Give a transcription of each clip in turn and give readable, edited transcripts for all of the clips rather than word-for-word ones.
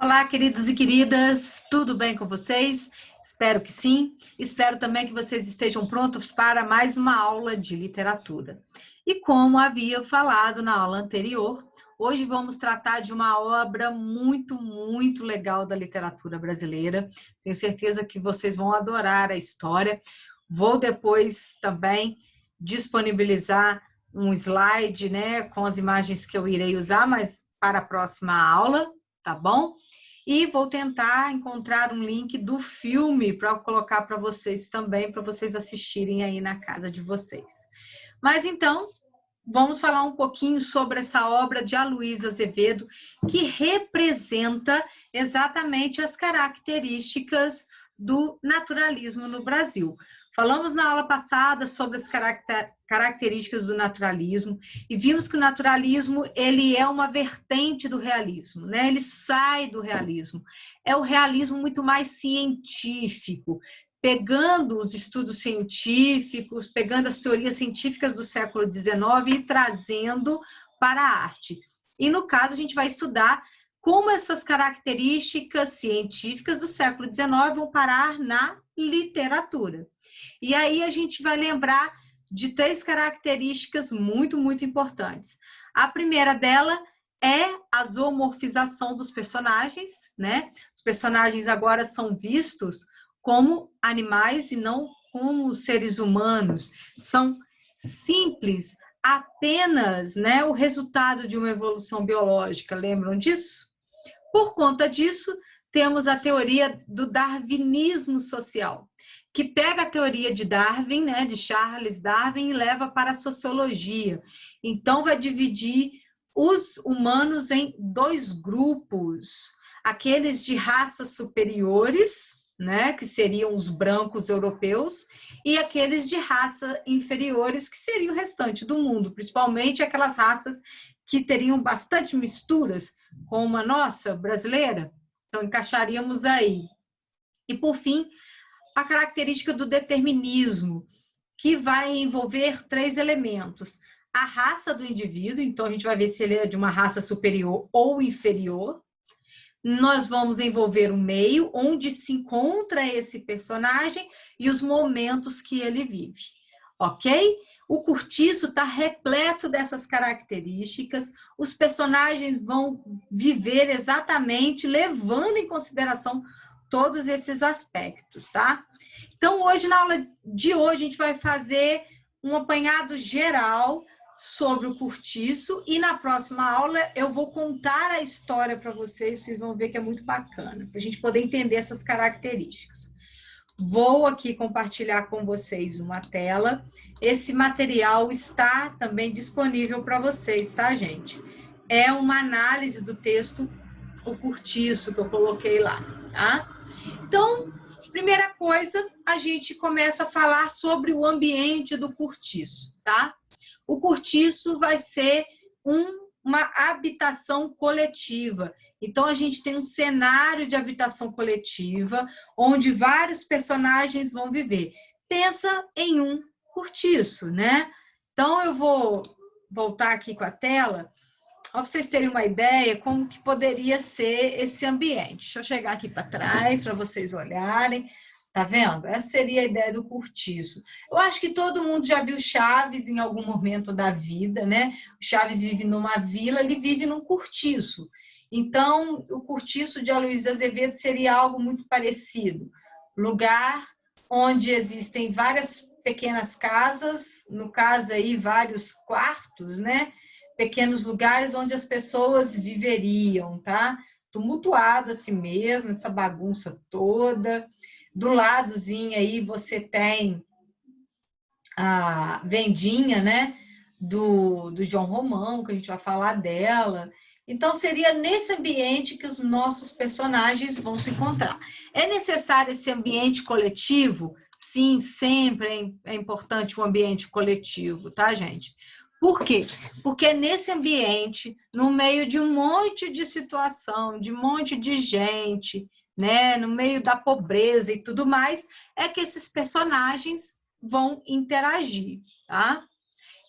Olá, queridos e queridas, tudo bem com vocês? Espero que sim. Espero também que vocês estejam prontos para mais uma aula de literatura. E como havia falado na aula anterior, hoje vamos tratar de uma obra muito legal da literatura brasileira. Tenho certeza que vocês vão adorar a história. Vou depois também disponibilizar um slide, né, com as imagens que eu irei usar, mas para a próxima aula, tá bom? E vou tentar encontrar um link do filme para colocar para vocês também, para vocês assistirem aí na casa de vocês. Mas então, vamos falar um pouquinho sobre essa obra de Aloysio Azevedo, que representa exatamente as características do naturalismo no Brasil. Falamos na aula passada sobre as características do naturalismo e vimos que o naturalismo ele é uma vertente do realismo, né? Ele sai do realismo. É o realismo muito mais científico, pegando os estudos científicos, pegando as teorias científicas do século XIX e trazendo para a arte. E, no caso, a gente vai estudar como essas características científicas do século XIX vão parar na literatura. E aí a gente vai lembrar de três características muito importantes. A primeira dela é a zoomorfização dos personagens, né? Os personagens agora são vistos como animais e não como seres humanos. São simples, apenas, né, o resultado de uma evolução biológica. Lembram disso? Por conta disso, temos a teoria do darwinismo social, que pega a teoria de Darwin, né, de Charles Darwin, e leva para a sociologia. Então, vai dividir os humanos em dois grupos, aqueles de raças superiores, né, que seriam os brancos europeus, e aqueles de raça inferiores, que seria o restante do mundo, principalmente aquelas raças que teriam bastante misturas, como a nossa brasileira, então encaixaríamos aí. E, por fim, a característica do determinismo, que vai envolver três elementos. A raça do indivíduo, então a gente vai ver se ele é de uma raça superior ou inferior. Nós vamos envolver o meio, onde se encontra esse personagem e os momentos que ele vive, ok? O Curtiço está repleto dessas características, os personagens vão viver exatamente levando em consideração todos esses aspectos, tá? Então, hoje, na aula de hoje, a gente vai fazer um apanhado geral sobre o Curtiço e na próxima aula eu vou contar a história para vocês, vocês vão ver que é muito bacana, para a gente poder entender essas características. Vou aqui compartilhar com vocês uma tela. Esse material está também disponível para vocês, tá, gente? É uma análise do texto O Curtiço que eu coloquei lá, tá? Então, primeira coisa, a gente começa a falar sobre o ambiente do Curtiço, tá? O Curtiço vai ser uma habitação coletiva. Então, a gente tem um cenário de habitação coletiva, onde vários personagens vão viver. Pensa em um Curtiço, né? Então, eu vou voltar aqui com a tela, para vocês terem uma ideia como que poderia ser esse ambiente. Deixa eu chegar aqui para trás, para vocês olharem. Tá vendo? Essa seria a ideia do Curtiço. Eu acho que todo mundo já viu Chaves em algum momento da vida, né? O Chaves vive numa vila, ele vive num cortiço. Então, o Curtiço de Aloysio Azevedo seria algo muito parecido. Lugar onde existem várias pequenas casas, no caso aí, vários quartos, né? Pequenos lugares onde as pessoas viveriam, tá? Tumultuado assim mesmo, essa bagunça toda. Do ladozinho aí você tem a vendinha, né, do João Romão, que a gente vai falar dela. Então, seria nesse ambiente que os nossos personagens vão se encontrar. É necessário esse ambiente coletivo? Sim, sempre é importante o ambiente coletivo, tá, gente? Por quê? Porque nesse ambiente, no meio de um monte de situação, de um monte de gente, né, no meio da pobreza e tudo mais, é que esses personagens vão interagir, tá?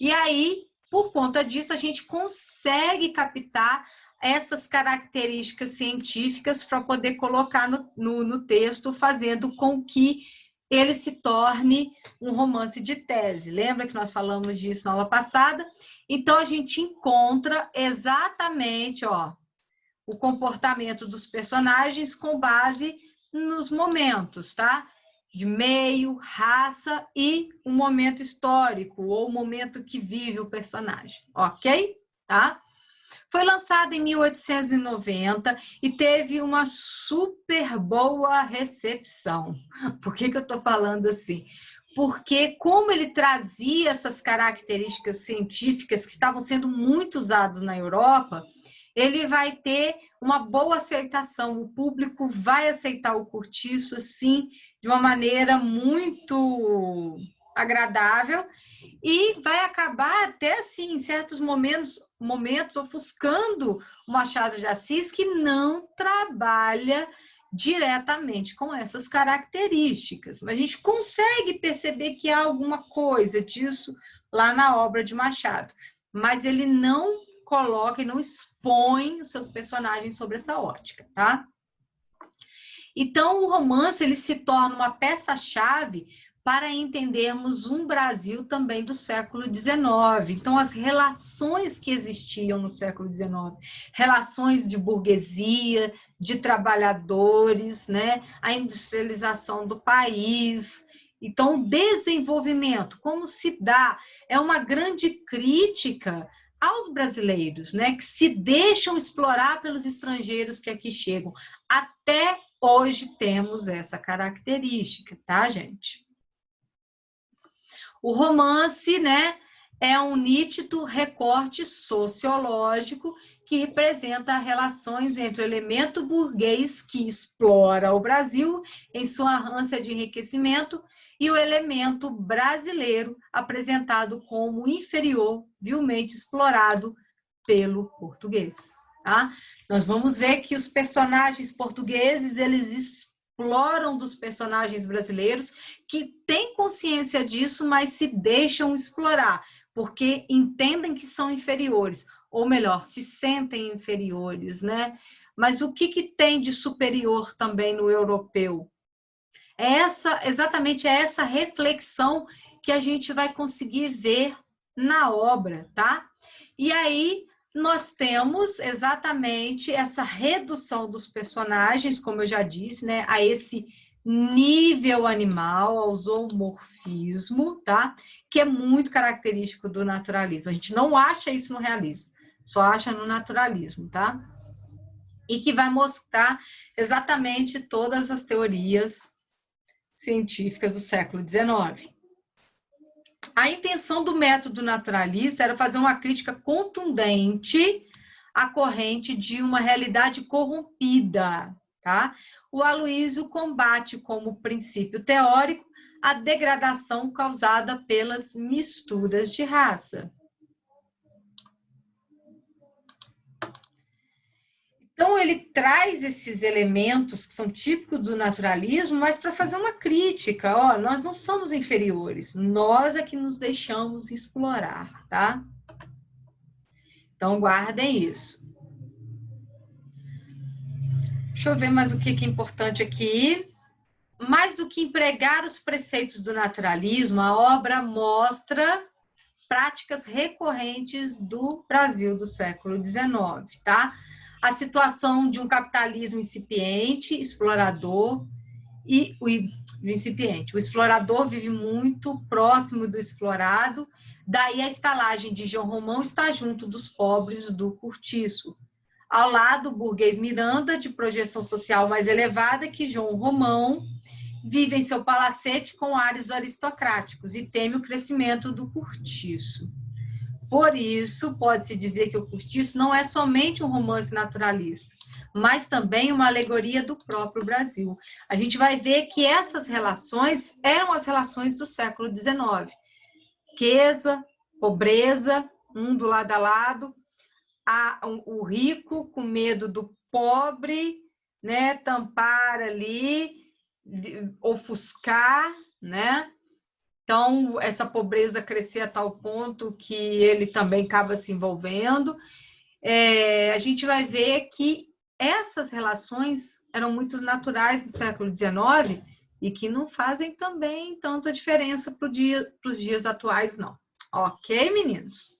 E aí, por conta disso, a gente consegue captar essas características científicas para poder colocar no texto, fazendo com que ele se torne um romance de tese. Lembra que nós falamos disso na aula passada? Então, a gente encontra exatamente o comportamento dos personagens com base nos momentos, tá? De meio, raça e um momento histórico, ou o momento que vive o personagem, ok? Tá? Foi lançado em 1890 e teve uma super boa recepção. Por que eu estou falando assim? Porque como ele trazia essas características científicas que estavam sendo muito usadas na Europa, ele vai ter uma boa aceitação. O público vai aceitar o Curtiço, assim, de uma maneira muito agradável, e vai acabar até, assim, em certos momentos ofuscando o Machado de Assis, que não trabalha diretamente com essas características. Mas a gente consegue perceber que há alguma coisa disso lá na obra de Machado, mas ele não coloca e não expõe os seus personagens sobre essa ótica, tá? Então, o romance ele se torna uma peça-chave para entendermos um Brasil também do século XIX. Então, as relações que existiam no século XIX, relações de burguesia, de trabalhadores, né? A industrialização do país. Então, o desenvolvimento, como se dá, é uma grande crítica aos brasileiros, né? Que se deixam explorar pelos estrangeiros que aqui chegam. Até hoje temos essa característica, tá, gente? O romance, né, é um nítido recorte sociológico que representa relações entre o elemento burguês que explora o Brasil em sua ânsia de enriquecimento e o elemento brasileiro apresentado como inferior, vilmente explorado pelo português. Tá? Nós vamos ver que os personagens portugueses, eles exploram dos personagens brasileiros que têm consciência disso, mas se deixam explorar, porque entendem que são inferiores, ou melhor, se sentem inferiores, né? Mas o que tem de superior também no europeu? Exatamente essa reflexão que a gente vai conseguir ver na obra, tá? E aí nós temos exatamente essa redução dos personagens, como eu já disse, né, a esse nível animal, ao zoomorfismo, tá? Que é muito característico do naturalismo. A gente não acha isso no realismo, só acha no naturalismo, tá? E que vai mostrar exatamente todas as teorias científicas do século XIX. A intenção do método naturalista era fazer uma crítica contundente à corrente de uma realidade corrompida. Tá? O Aloysio combate como princípio teórico a degradação causada pelas misturas de raça. Então, ele traz esses elementos que são típicos do naturalismo, mas para fazer uma crítica. Ó, nós não somos inferiores, nós é que nos deixamos explorar, tá? Então, guardem isso. Deixa eu ver mais o que é importante aqui. Mais do que empregar os preceitos do naturalismo, a obra mostra práticas recorrentes do Brasil do século XIX, tá? A situação de um capitalismo incipiente, explorador, e o incipiente. O explorador vive muito próximo do explorado, daí a estalagem de João Romão está junto dos pobres do cortiço. Ao lado, o burguês Miranda, de projeção social mais elevada que João Romão, vive em seu palacete com ares aristocráticos e teme o crescimento do cortiço. Por isso, pode-se dizer que o Cortiço não é somente um romance naturalista, mas também uma alegoria do próprio Brasil. A gente vai ver que essas relações eram as relações do século XIX. Riqueza, pobreza, um do lado a lado, o rico com medo do pobre, né, tampar ali, ofuscar, né? Então, essa pobreza crescia a tal ponto que ele também acaba se envolvendo. a gente vai ver que essas relações eram muito naturais no século XIX e que não fazem também tanta diferença para os dias atuais, não. Ok, meninos?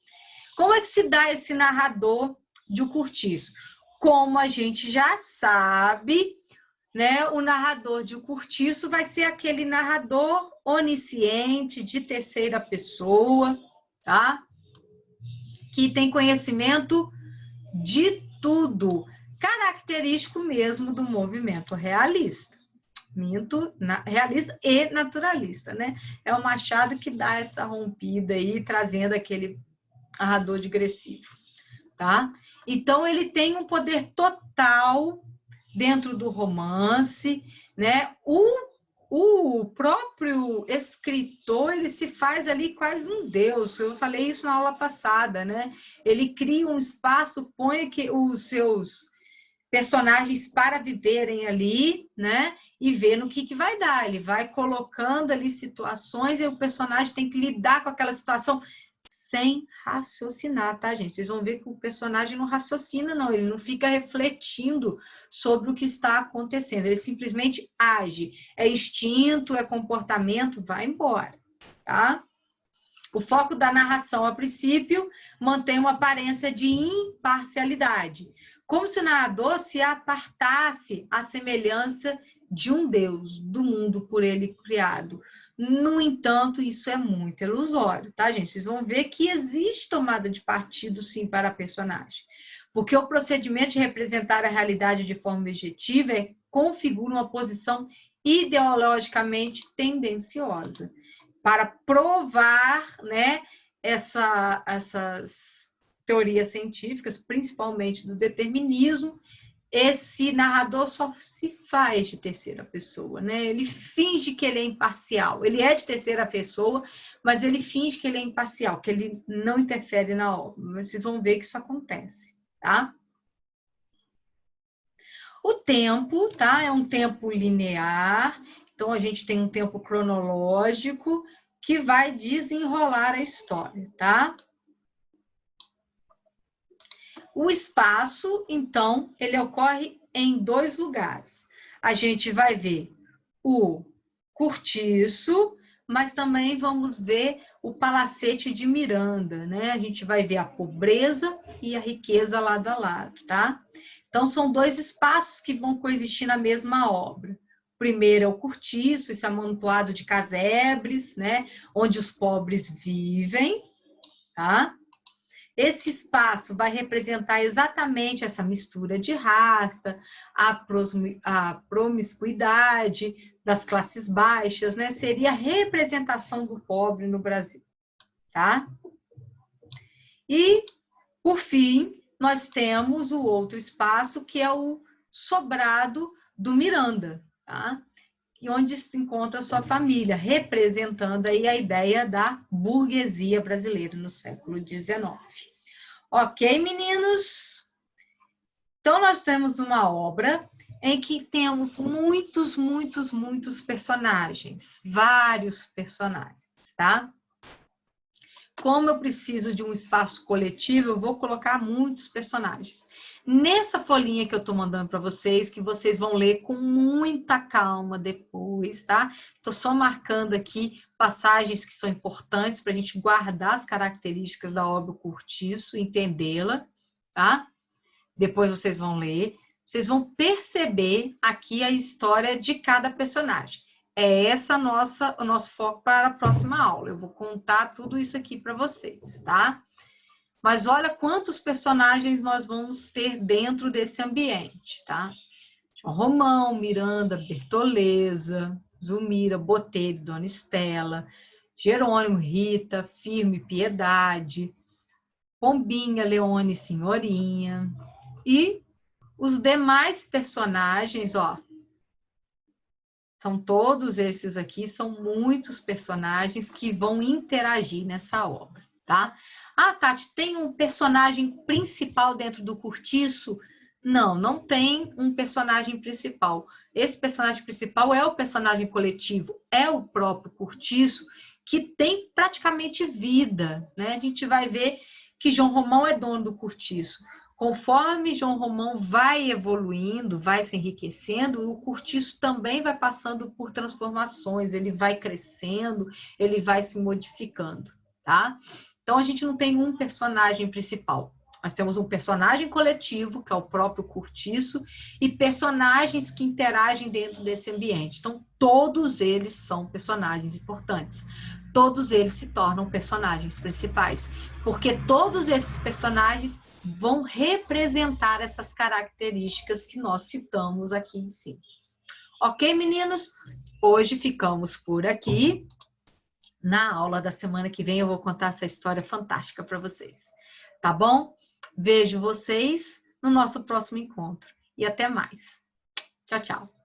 Como é que se dá esse narrador de O Cortiço? Como a gente já sabe, né, o narrador de O Cortiço vai ser aquele narrador onisciente, de terceira pessoa, tá? Que tem conhecimento de tudo, característico mesmo do movimento realista. Realista e naturalista, né? É o Machado que dá essa rompida aí, trazendo aquele narrador digressivo, tá? Então, ele tem um poder total dentro do romance, né? O próprio escritor, ele se faz ali quase um deus. Eu falei isso na aula passada, né? Ele cria um espaço, põe que os seus personagens para viverem ali, né? E ver no que vai dar. Ele vai colocando ali situações e o personagem tem que lidar com aquela situação sem raciocinar, tá, gente? Vocês vão ver que o personagem não raciocina, não. Ele não fica refletindo sobre o que está acontecendo. Ele simplesmente age. É instinto, é comportamento, vai embora, tá? O foco da narração, a princípio, mantém uma aparência de imparcialidade, como se o narrador se apartasse à semelhança de um Deus, do mundo por ele criado. No entanto, isso é muito ilusório, tá, gente? Vocês vão ver que existe tomada de partido, sim, para a personagem. Porque o procedimento de representar a realidade de forma objetiva configura uma posição ideologicamente tendenciosa para provar, né, essas teorias científicas, principalmente do determinismo. Esse narrador só se faz de terceira pessoa, né? Ele finge que ele é imparcial. Ele é de terceira pessoa, mas ele finge que ele é imparcial, que ele não interfere na obra. Mas vocês vão ver que isso acontece, tá? O tempo, tá? É um tempo linear. Então, a gente tem um tempo cronológico que vai desenrolar a história, tá? O espaço, então, ele ocorre em 2 lugares. A gente vai ver o cortiço, mas também vamos ver o palacete de Miranda, né? A gente vai ver a pobreza e a riqueza lado a lado, tá? Então, são 2 espaços que vão coexistir na mesma obra. O primeiro é o cortiço, esse amontoado de casebres, né? Onde os pobres vivem, tá? Esse espaço vai representar exatamente essa mistura de raça, a promiscuidade das classes baixas, né? Seria a representação do pobre no Brasil, tá? E, por fim, nós temos o outro espaço, que é o sobrado do Miranda, tá? E onde se encontra a sua família, representando aí a ideia da burguesia brasileira no século XIX. Ok, meninos? Então, nós temos uma obra em que temos muitos personagens, vários personagens, tá? Como eu preciso de um espaço coletivo, eu vou colocar muitos personagens. Nessa folhinha que eu estou mandando para vocês, que vocês vão ler com muita calma depois, tá? Estou só marcando aqui passagens que são importantes para a gente guardar as características da obra O Cortiço, entendê-la, tá? Depois vocês vão ler, vocês vão perceber aqui a história de cada personagem. É essa o nosso foco para a próxima aula. Eu vou contar tudo isso aqui para vocês, tá? Mas olha quantos personagens nós vamos ter dentro desse ambiente, tá? João Romão, Miranda, Bertoleza, Zulmira, Botelho, Dona Estela, Jerônimo, Rita, Firme, Piedade, Pombinha, Leone, Senhorinha. E os demais personagens, ó, são todos esses aqui, são muitos personagens que vão interagir nessa obra, tá? Ah, Tati, tem um personagem principal dentro do Cortiço? Não, não tem um personagem principal. Esse personagem principal é o personagem coletivo, é o próprio Cortiço, que tem praticamente vida, né? A gente vai ver que João Romão é dono do Cortiço. Conforme João Romão vai evoluindo, vai se enriquecendo, o Cortiço também vai passando por transformações, ele vai crescendo, ele vai se modificando, tá? Então, a gente não tem um personagem principal. Nós temos um personagem coletivo, que é o próprio Cortiço, e personagens que interagem dentro desse ambiente. Então, todos eles são personagens importantes. Todos eles se tornam personagens principais, porque todos esses personagens vão representar essas características que nós citamos aqui em cima. Ok, meninos? Hoje ficamos por aqui. Na aula da semana que vem eu vou contar essa história fantástica para vocês. Tá bom? Vejo vocês no nosso próximo encontro. E até mais. Tchau, tchau.